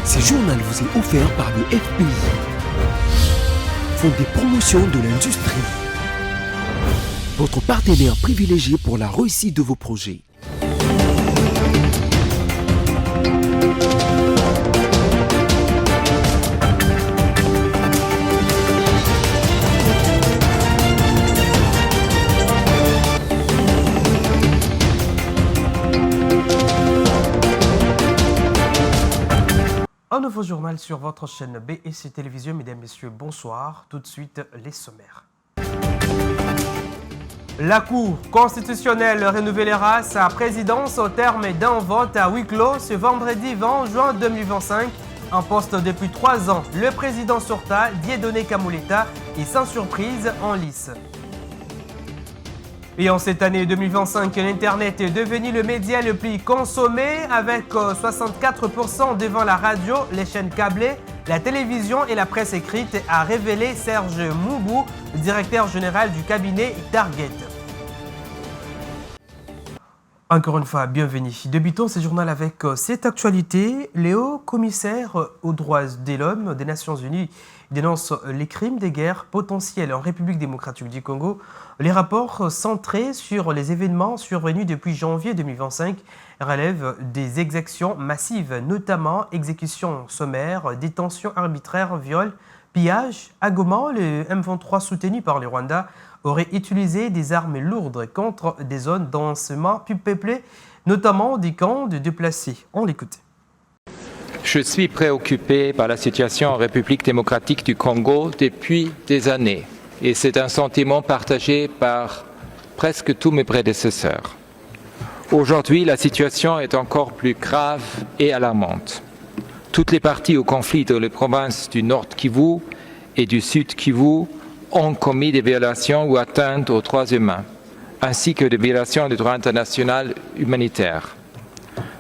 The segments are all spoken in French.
Ce journal vous est offert par le FPI, Fonds des promotions de l'industrie, votre partenaire privilégié pour la réussite de vos projets. Un nouveau journal sur votre chaîne BSC Télévision. Mesdames, Messieurs, bonsoir. Tout de suite, les sommaires. La Cour constitutionnelle renouvellera sa présidence au terme d'un vote à huis clos ce vendredi 20 juin 2025. En poste depuis 3 ans, le président sortant, Dieudonné Kamoleta, est sans surprise en lice. Et en cette année 2025, l'Internet est devenu le média le plus consommé avec 64% devant la radio, les chaînes câblées, la télévision et la presse écrite, a révélé Serge Moubou, directeur général du cabinet Target. Encore une fois, bienvenue. Débutons ce journal avec cette actualité. Le haut commissaire aux droits de l'homme des Nations Unies dénonce les crimes de guerre potentiels en République démocratique du Congo. Les rapports centrés sur les événements survenus depuis janvier 2025 relèvent des exactions massives, notamment exécutions sommaires, détentions arbitraires, viols, pillages. Agoma, le M23 soutenu par le Rwanda, aurait utilisé des armes lourdes contre des zones densément plus peuplées, notamment des camps de déplacés. On l'écoute. Je suis préoccupé par la situation en République démocratique du Congo depuis des années. Et c'est un sentiment partagé par presque tous mes prédécesseurs. Aujourd'hui, la situation est encore plus grave et alarmante. Toutes les parties au conflit dans les provinces du Nord Kivu et du Sud Kivu ont commis des violations ou atteintes aux droits humains, ainsi que des violations du droit international humanitaire.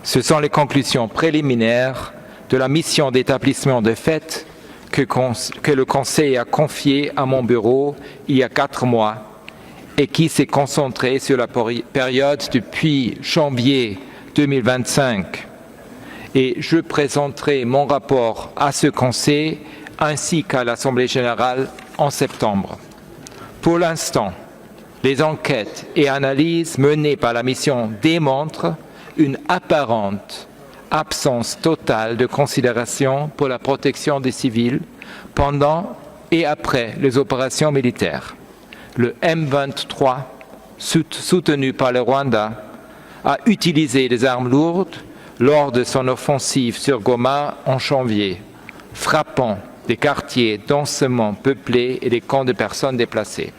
Ce sont les conclusions préliminaires de la mission d'établissement de fait que le Conseil a confiée à mon bureau il y a 4 mois et qui s'est concentrée sur la période depuis janvier 2025. Et je présenterai mon rapport à ce Conseil ainsi qu'à l'Assemblée générale en septembre. Pour l'instant, les enquêtes et analyses menées par la mission démontrent une apparente absence totale de considération pour la protection des civils pendant et après les opérations militaires. Le M23, soutenu par le Rwanda, a utilisé des armes lourdes lors de son offensive sur Goma en janvier, frappant des quartiers densément peuplés et des camps de personnes déplacées.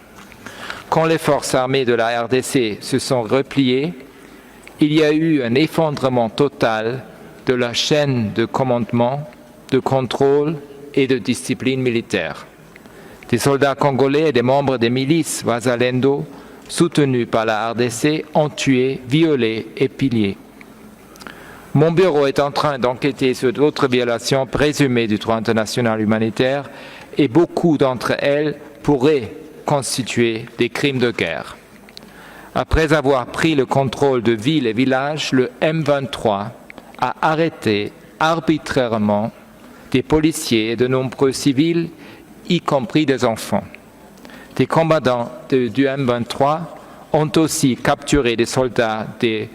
Quand les forces armées de la RDC se sont repliées, il y a eu un effondrement total de la chaîne de commandement, de contrôle et de discipline militaire. Des soldats congolais et des membres des milices Wazalendo, soutenus par la RDC, ont tué, violé et pillé. Mon bureau est en train d'enquêter sur d'autres violations présumées du droit international humanitaire et beaucoup d'entre elles pourraient constituer des crimes de guerre. Après avoir pris le contrôle de villes et villages, le M23 a arrêté arbitrairement des policiers et de nombreux civils, y compris des enfants. Des combattants du M23 ont aussi capturé des soldats des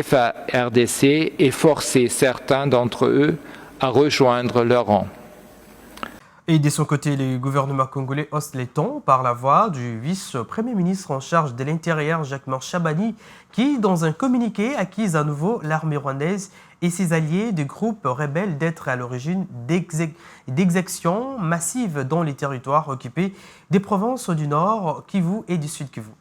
FARDC et forcé certains d'entre eux à rejoindre leur rang. Et de son côté, le gouvernement congolais hausse les tons par la voix du vice-premier ministre en charge de l'Intérieur, Jacquemain Chabani, qui, dans un communiqué, accuse à nouveau l'armée rwandaise et ses alliés du groupe rebelle d'être à l'origine d'exactions massives dans les territoires occupés des provinces du Nord Kivu et du Sud Kivu.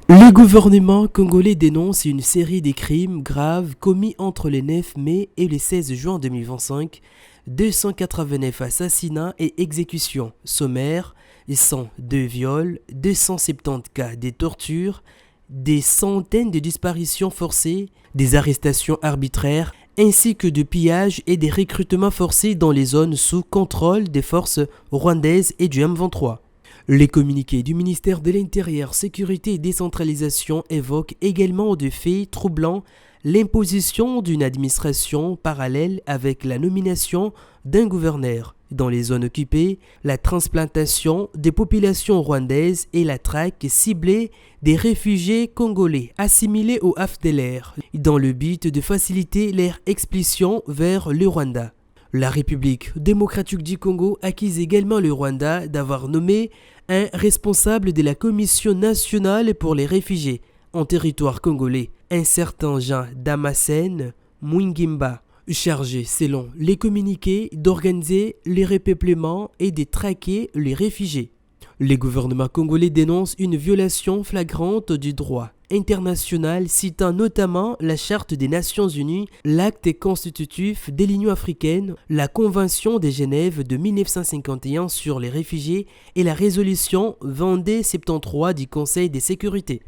Le gouvernement congolais dénonce une série de crimes graves commis entre le 9 mai et le 16 juin 2025, 289 assassinats et exécutions sommaires, 102 viols, 270 cas de torture, des centaines de disparitions forcées, des arrestations arbitraires, ainsi que de pillages et des recrutements forcés dans les zones sous contrôle des forces rwandaises et du M23. Les communiqués du ministère de l'Intérieur, Sécurité et Décentralisation évoquent également des faits troublant l'imposition d'une administration parallèle avec la nomination d'un gouverneur dans les zones occupées, la transplantation des populations rwandaises et la traque ciblée des réfugiés congolais assimilés au FDLR dans le but de faciliter leur expulsion vers le Rwanda. La République démocratique du Congo accuse également le Rwanda d'avoir nommé un responsable de la Commission nationale pour les réfugiés en territoire congolais, un certain Jean Damascène Mwingimba, chargé, selon les communiqués, d'organiser les repeuplements et de traquer les réfugiés. Le gouvernement congolais dénonce une violation flagrante du droit international, citant notamment la Charte des Nations Unies, l'acte constitutif de l'Union africaine, la Convention de Genève de 1951 sur les réfugiés et la résolution 2273 du Conseil de sécurité.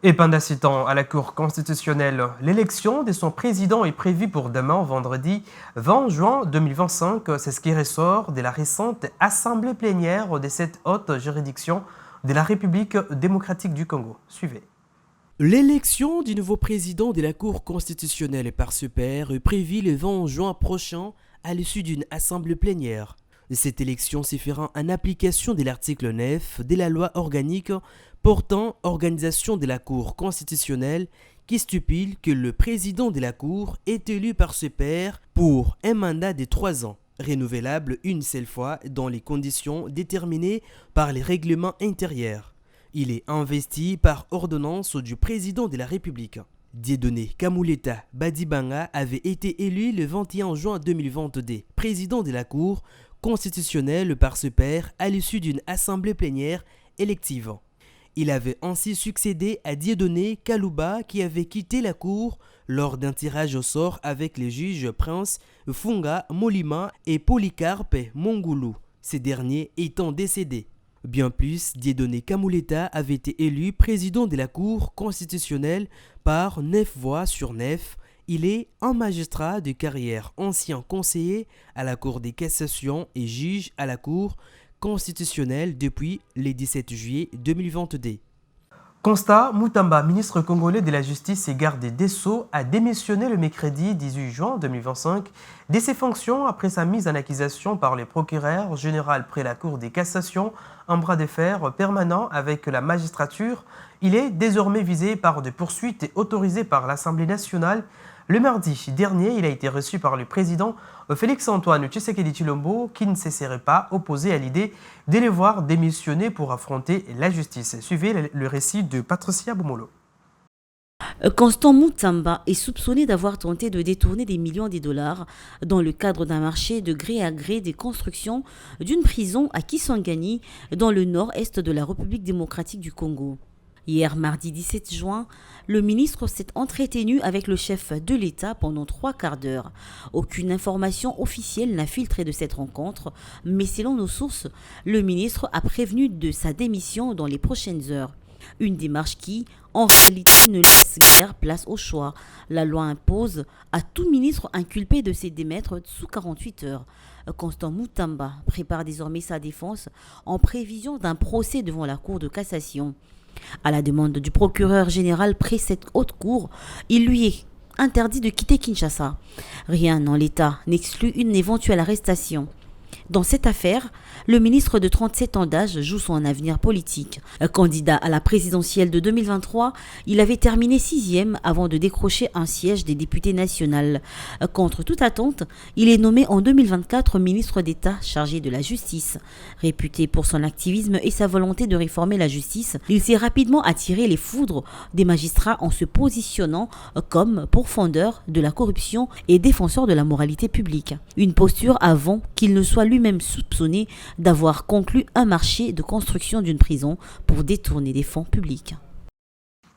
Et pendant ce temps, à la Cour constitutionnelle, l'élection de son président est prévue pour demain, vendredi 20 juin 2025. C'est ce qui ressort de la récente assemblée plénière de cette haute juridiction de la République démocratique du Congo. Suivez. L'élection du nouveau président de la Cour constitutionnelle par ce père est prévue le 20 juin prochain à l'issue d'une assemblée plénière. Cette élection se fera en application de l'article 9 de la loi organique portant organisation de la Cour constitutionnelle qui stipule que le président de la Cour est élu par ce père pour un mandat de 3 ans, renouvelable une seule fois dans les conditions déterminées par les règlements intérieurs. Il est investi par ordonnance du président de la République. Dieudonné Kamuleta Badibanga avait été élu le 21 juin 2022, président de la Cour constitutionnelle par ce père à l'issue d'une assemblée plénière élective. Il avait ainsi succédé à Dieudonné Kalouba qui avait quitté la Cour lors d'un tirage au sort avec les juges Prince Funga Molima et Polycarpe Mongoulou, ces derniers étant décédés. Bien plus, Dieudonné Kamuleta avait été élu président de la Cour constitutionnelle par 9 voix sur 9. Il est un magistrat de carrière, ancien conseiller à la Cour des cassations et juge à la Cour constitutionnelle depuis le 17 juillet 2022. Constat, Moutamba, ministre congolais de la Justice et garde des Sceaux, a démissionné le mercredi 18 juin 2025 de ses fonctions après sa mise en accusation par le procureur général près la Cour des cassations, un bras de fer permanent avec la magistrature. Il est désormais visé par des poursuites autorisées par l'Assemblée nationale. Le mardi dernier, il a été reçu par le président Félix-Antoine Tshisekedi Tshilombo qui ne se serait pas opposé à l'idée de les voir démissionner pour affronter la justice. Suivez le récit de Patricia Boumolo. Constant Moutamba est soupçonné d'avoir tenté de détourner des millions de dollars dans le cadre d'un marché de gré à gré des constructions d'une prison à Kisangani dans le nord-est de la République démocratique du Congo. Hier, mardi 17 juin, le ministre s'est entretenu avec le chef de l'État pendant 3 quarts d'heure. Aucune information officielle n'a filtré de cette rencontre, mais selon nos sources, le ministre a prévenu de sa démission dans les prochaines heures. Une démarche qui, en réalité, ne laisse guère place au choix. La loi impose à tout ministre inculpé de se démettre sous 48 heures. Constant Moutamba prépare désormais sa défense en prévision d'un procès devant la Cour de cassation. À la demande du procureur général près cette haute cour, il lui est interdit de quitter Kinshasa. Rien en l'état n'exclut une éventuelle arrestation. Dans cette affaire, le ministre de 37 ans d'âge joue son avenir politique. Candidat à la présidentielle de 2023, il avait terminé 6e avant de décrocher un siège des députés nationaux. Contre toute attente, il est nommé en 2024 ministre d'État chargé de la justice. Réputé pour son activisme et sa volonté de réformer la justice, il s'est rapidement attiré les foudres des magistrats en se positionnant comme pourfendeur de la corruption et défenseur de la moralité publique. Une posture avant qu'il ne soit lui-même soupçonné d'avoir conclu un marché de construction d'une prison pour détourner des fonds publics.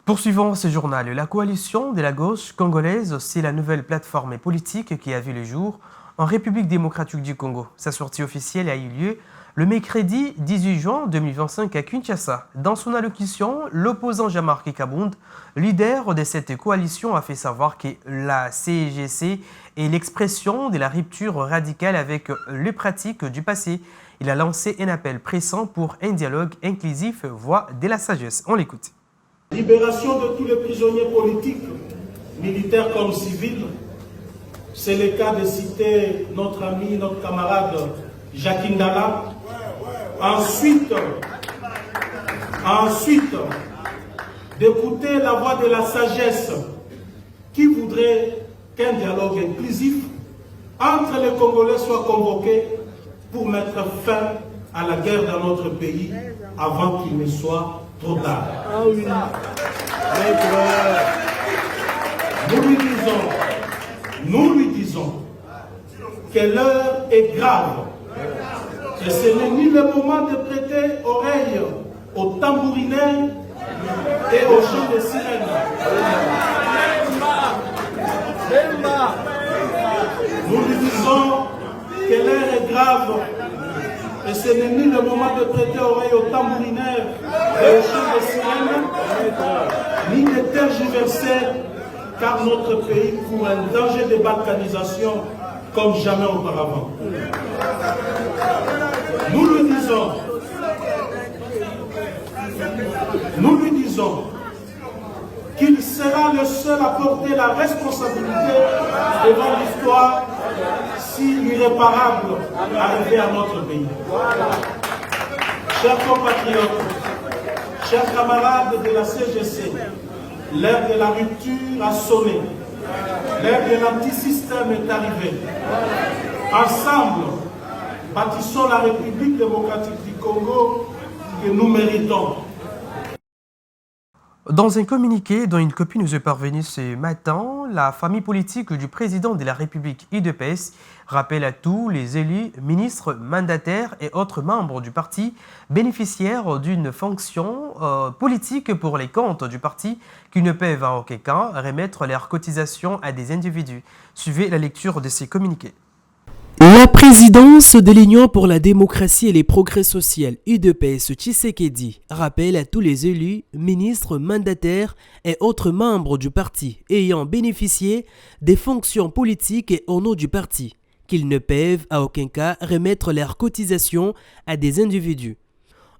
Poursuivons ce journal. La coalition de la gauche congolaise, c'est la nouvelle plateforme politique qui a vu le jour en République démocratique du Congo. Sa sortie officielle a eu lieu le mercredi 18 juin 2025 à Kinshasa. Dans son allocution, l'opposant Jean-Marc Kabound, leader de cette coalition, a fait savoir que la CGC est l'expression de la rupture radicale avec les pratiques du passé. Il a lancé un appel pressant pour un dialogue inclusif, voix de la sagesse. On l'écoute. Libération de tous les prisonniers politiques, militaires comme civils. C'est le cas de citer notre ami, notre camarade Jacques Ndala. Ensuite, d'écouter la voix de la sagesse qui voudrait qu'un dialogue inclusif entre les Congolais soit convoqué pour mettre fin à la guerre dans notre pays avant qu'il ne soit trop tard. Ah oui. Nous lui disons que l'heure est grave et ce n'est ni le moment de prêter oreille aux tambourinets et aux chants de sirènes. Nous lui disons que l'heure est grave et ce n'est ni le moment de prêter oreille aux tambourinets et aux chants de sirènes, ni de tergiverser, car notre pays court un danger de balkanisation comme jamais auparavant. Nous lui disons qu'il sera le seul à porter la responsabilité devant l'histoire si l'irréparable arrivait à notre pays. Chers compatriotes, chers camarades de la CGC, l'ère de la rupture a sonné, l'ère de l'antisystème est arrivée. Ensemble, bâtissons la République démocratique du Congo que nous méritons. Dans un communiqué dont une copie nous est parvenue ce matin, la famille politique du président de la République UDPS rappelle à tous les élus, ministres, mandataires et autres membres du parti bénéficiaires d'une fonction politique pour les comptes du parti qui ne peuvent en aucun cas remettre leurs cotisations à des individus. Suivez la lecture de ces communiqués. La présidence de l'Union pour la démocratie et les progrès sociaux UDPS Tshisekedi rappelle à tous les élus, ministres, mandataires et autres membres du parti ayant bénéficié des fonctions politiques et au nom du parti qu'ils ne peuvent à aucun cas remettre leurs cotisations à des individus.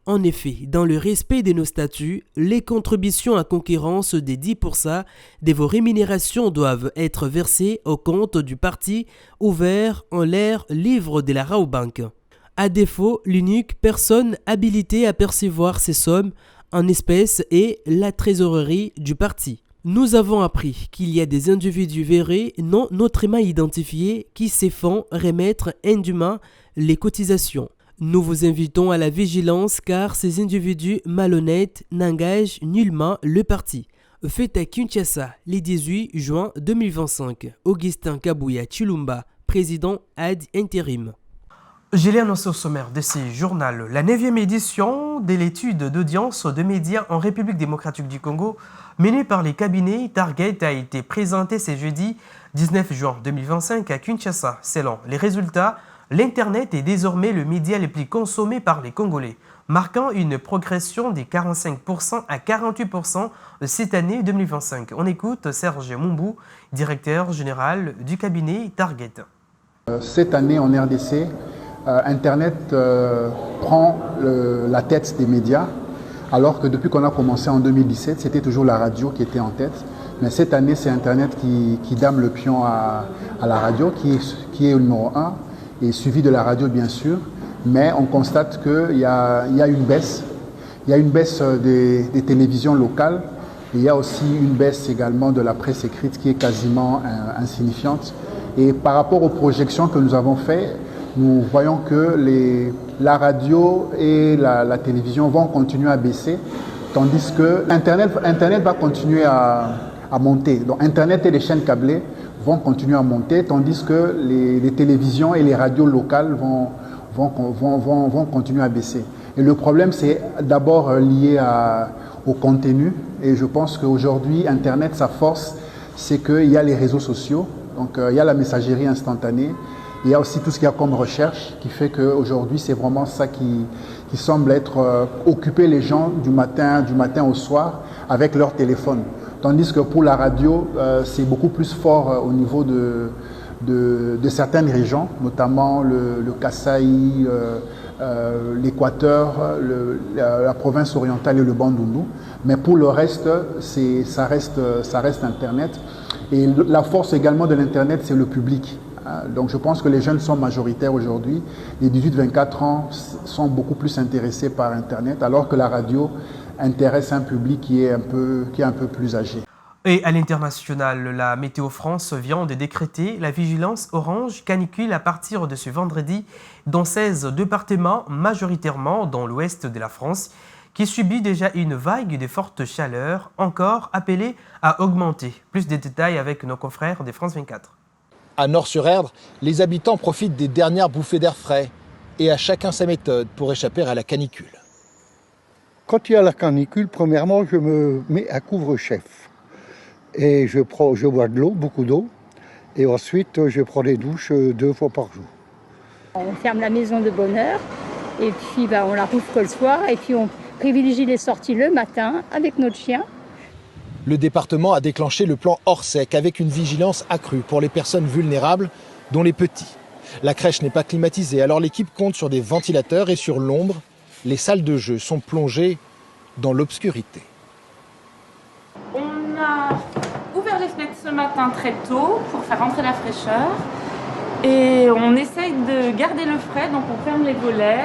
En effet, dans le respect de nos statuts, les contributions à concurrence des 10% de vos rémunérations doivent être versées au compte du parti ouvert en l'air livre de la Raobank. À défaut, l'unique personne habilitée à percevoir ces sommes en espèces est la trésorerie du parti. Nous avons appris qu'il y a des individus vérés non notamment identifiés qui se font remettre indûment les cotisations. Nous vous invitons à la vigilance car ces individus malhonnêtes n'engagent nullement le parti. Fait à Kinshasa, le 18 juin 2025. Augustin Kabouya Chilumba, président ad intérim. Je l'ai annoncé au sommaire de ce journal. La 9e édition de l'étude d'audience de médias en République démocratique du Congo menée par les cabinets Target a été présentée ce jeudi 19 juin 2025 à Kinshasa. Selon les résultats, l'Internet est désormais le média le plus consommé par les Congolais, marquant une progression de 45% à 48% cette année 2025. On écoute Serge Mumbou, directeur général du cabinet Target. Cette année en RDC, Internet prend la tête des médias, alors que depuis qu'on a commencé en 2017, c'était toujours la radio qui était en tête. Mais cette année, c'est Internet qui dame le pion à la radio, qui est au numéro 1. Et suivi de la radio bien sûr, mais on constate qu'il y a une baisse. Il y a une baisse des télévisions locales, et il y a aussi une baisse également de la presse écrite qui est quasiment insignifiante. Et par rapport aux projections que nous avons faites, nous voyons que la radio et la télévision vont continuer à baisser, tandis que Internet va continuer à monter. Donc Internet et les chaînes câblées vont continuer à monter, tandis que les télévisions et les radios locales vont continuer à baisser. Et le problème, c'est d'abord lié au contenu. Et je pense qu'aujourd'hui, Internet, sa force, c'est qu'il y a les réseaux sociaux, donc il y a la messagerie instantanée, il y a aussi tout ce qu'il y a comme recherche, qui fait qu'aujourd'hui, c'est vraiment ça qui semble être occuper les gens du matin au soir avec leur téléphone. Tandis que pour la radio, c'est beaucoup plus fort au niveau de certaines régions, notamment le Kasaï, l'Équateur, la province orientale et le Bandundu. Mais pour le reste, ça reste Internet. Et la force également de l'Internet, c'est le public. Donc je pense que les jeunes sont majoritaires aujourd'hui. Les 18-24 ans sont beaucoup plus intéressés par Internet, alors que la radio intéresse un public qui est un peu plus âgé. Et à l'international, la Météo France vient de décréter la vigilance orange canicule à partir de ce vendredi dans 16 départements, majoritairement dans l'ouest de la France, qui subit déjà une vague de forte chaleur, encore appelée à augmenter. Plus de détails avec nos confrères de France 24. À Nord-sur-Erdre, les habitants profitent des dernières bouffées d'air frais et à chacun sa méthode pour échapper à la canicule. Quand il y a la canicule, premièrement, je me mets à couvre-chef. Et je bois de l'eau, beaucoup d'eau. Et ensuite, je prends des douches 2 fois par jour. On ferme la maison de bonne heure. Et puis, on la rouvre que le soir. Et puis, on privilégie les sorties le matin avec notre chien. Le département a déclenché le plan hors sec avec une vigilance accrue pour les personnes vulnérables, dont les petits. La crèche n'est pas climatisée, alors l'équipe compte sur des ventilateurs et sur l'ombre. Les salles de jeu sont plongées dans l'obscurité. On a ouvert les fenêtres ce matin très tôt pour faire entrer la fraîcheur. Et on essaye de garder le frais, donc on ferme les volets.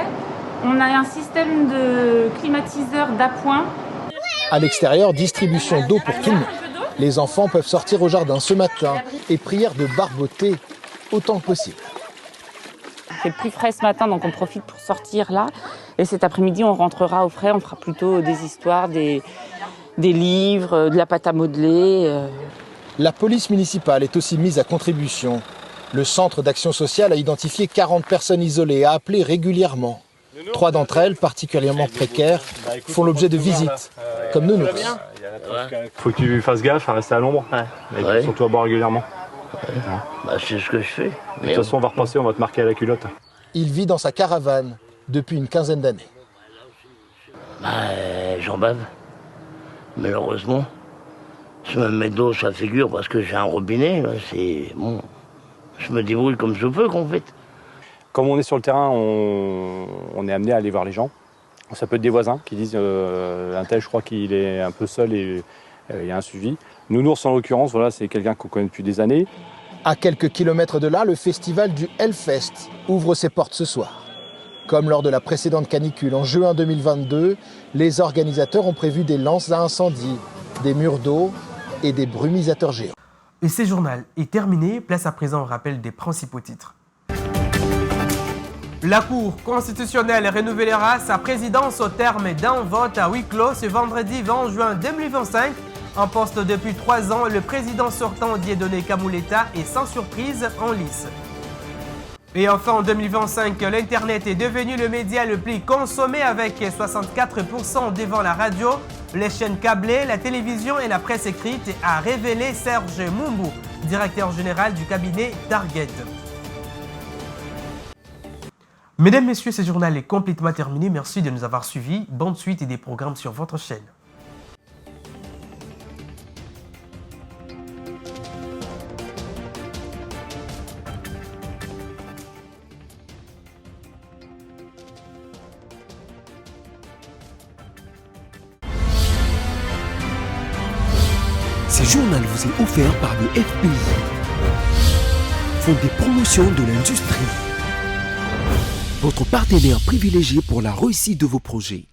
On a un système de climatiseur d'appoint. À l'extérieur, distribution d'eau pour tout le monde. Les enfants peuvent sortir au jardin ce matin et prière de barboter autant que possible. C'est plus frais ce matin, donc on profite pour sortir là. Et cet après-midi, on rentrera au frais, on fera plutôt des histoires, des livres, de la pâte à modeler. La police municipale est aussi mise à contribution. Le centre d'action sociale a identifié 40 personnes isolées à appeler régulièrement. 3 d'entre elles, particulièrement précaires, font l'objet de visites, comme Nounours. Faut que tu fasses gaffe à rester à l'ombre, et surtout à boire régulièrement. C'est ce que je fais. De toute façon, on va repasser, on va te marquer à la culotte. Il vit dans sa caravane depuis une quinzaine d'années. J'en bave, malheureusement. Je me mets de l'eau sur la figure parce que j'ai un robinet. C'est bon. Je me débrouille comme je peux, en fait. Comme on est sur le terrain, on est amené à aller voir les gens. Ça peut être des voisins qui disent un tel, je crois qu'il est un peu seul et il y a un suivi. Nounours, en l'occurrence, voilà, c'est quelqu'un qu'on connaît depuis des années. À quelques kilomètres de là, le festival du Hellfest ouvre ses portes ce soir. Comme lors de la précédente canicule en juin 2022, les organisateurs ont prévu des lances à incendie, des murs d'eau et des brumisateurs géants. Et ce journal est terminé. Place à présent au rappel des principaux titres. La Cour constitutionnelle renouvelera sa présidence au terme d'un vote à huis clos ce vendredi 20 juin 2025. En poste depuis 3 ans, le président sortant Dieudonné Kamuleta est sans surprise en lice. Et enfin, en 2025, l'Internet est devenu le média le plus consommé avec 64% devant la radio, les chaînes câblées, la télévision et la presse écrite, a révélé Serge Mumbu, directeur général du cabinet Target. Mesdames, Messieurs, ce journal est complètement terminé. Merci de nous avoir suivis. Bonne suite et des programmes sur votre chaîne. Ce journal vous est offert par le FPI, Fonds des promotions de l'industrie, votre partenaire privilégié pour la réussite de vos projets.